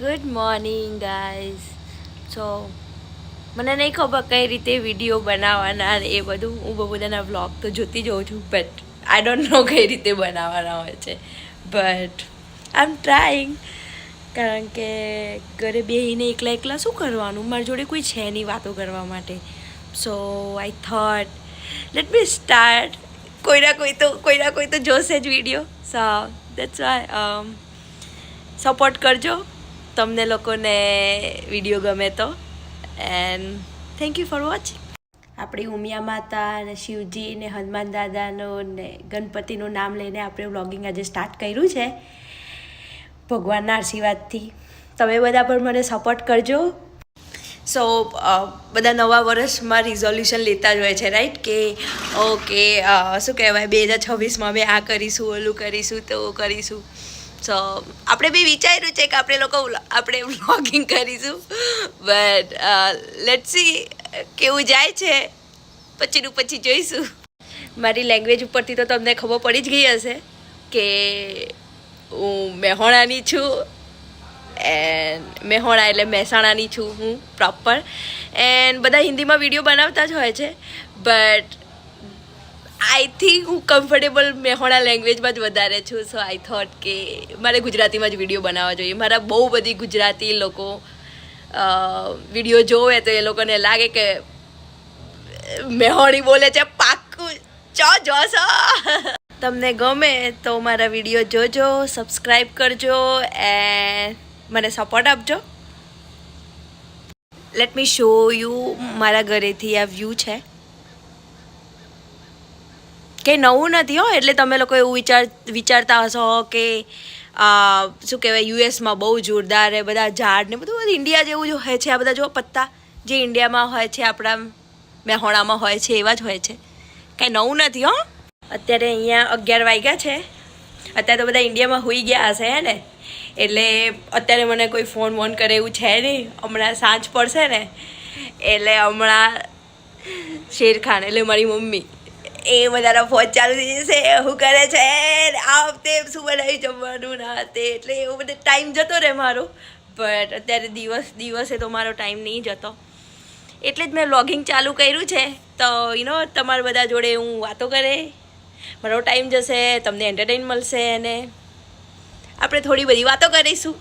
Good morning guys. સો મને નહીં ખબર કઈ રીતે વિડીયો બનાવવાના એ બધું. હું બહુ બધાના વ્લોગ તો જોતી જોઉં છું, બટ આઈ ડોન્ટ નો કઈ રીતે બનાવવાના હોય છે. બટ આઈ એમ ટ્રાઈંગ, કારણ કે ઘરે બેસીને એકલા એકલા શું કરવાનું, મારી જોડે કોઈ છે નહીં વાતો કરવા માટે. So I thought let me start. કોઈ ના કોઈ તો જોશે જ video. So that's why support કરજો તમને લોકોને વિડીયો ગમે તો. And thank you for watching. આપણી ઉમિયા માતા ને શિવજી ને હનુમાન દાદાનું ને ગણપતિનું નામ લઈને આપણે વ્લોગિંગ આજે સ્ટાર્ટ કર્યું છે, ભગવાનના આશીર્વાદથી. તમે બધા પણ મને સપોર્ટ કરજો. સો બધા નવા વર્ષમાં રિઝોલ્યુશન લેતા જ હોય છે, રાઈટ? કે ઓકે શું કહેવાય, 2026માં અમે આ કરીશું, ઓલું કરીશું, તો કરીશું. સો આપણે બી વિચાર્યું છે કે આપણે વ્લોગિંગ કરીશું, બટ લેટ્સ સી કેવું જાય છે, પછીનું પછી જોઈશું. મારી લેંગ્વેજ ઉપરથી તો તમને ખબર પડી જ ગઈ હશે કે હું મહેસાણાની છું. એન્ડ મહેસાણા એટલે મહેસાણાની છું હું પ્રોપર. એન્ડ બધા હિન્દીમાં વિડીયો બનાવતા જ હોય છે, બટ આઈ થિંક હું કમ્ફર્ટેબલ મહેસાણા લેંગ્વેજમાં જ વધારે છું. સો આઈ થોટ કે મારે ગુજરાતીમાં જ વિડીયો બનાવવા જોઈએ. મારા બહુ બધી ગુજરાતી લોકો વિડીયો જોવે તો એ લોકોને લાગે કે મહેસાણી બોલે છે પાક્કું. જોશો. તમને ગમે તો મારા વિડીયો જોજો, સબસ્ક્રાઈબ કરજો એન્ડ મને સપોર્ટ આપજો. Let me show you. મારા ઘરેથી આ વ્યૂ છે, કંઈ નવું નથી હો. એટલે તમે લોકો એવું વિચારતા હશો કે શું કહેવાય, યુએસમાં બહુ જોરદાર એ બધા ઝાડ ને બધું ઇન્ડિયા જેવું જ હોય છે. આ બધા જો પત્તા જે ઇન્ડિયામાં હોય છે, આપણા મહેસાણામાં હોય છે, એવા જ હોય છે. કાંઈ નવું નથી હો. અત્યારે અહીંયા 11 વાગ્યા છે. અત્યારે તો બધા ઇન્ડિયામાં હોઈ ગયા હશે હે ને, એટલે અત્યારે મને કોઈ ફોન વોન કરે એવું છે નહીં. હમણાં સાંજ પડશે ને એટલે હમણાં શેરખાન એટલે મારી મમ્મી એ બધાના ફોન ચાલુ થઈ જશે, શું કરે છે, આ વખતે શું બનાવી જમવાનું ના તે. એટલે એવો બધો ટાઈમ જતો રહે મારો. બટ અત્યારે દિવસે તો મારો ટાઈમ નહીં જતો, એટલે જ મેં વ્લોગિંગ ચાલુ કર્યું છે. તો તમારા બધા જોડે હું વાતો કરે, મારો ટાઈમ જશે, તમને એન્ટરટેન મળશે અને આપણે થોડી બધી વાતો કરીશું.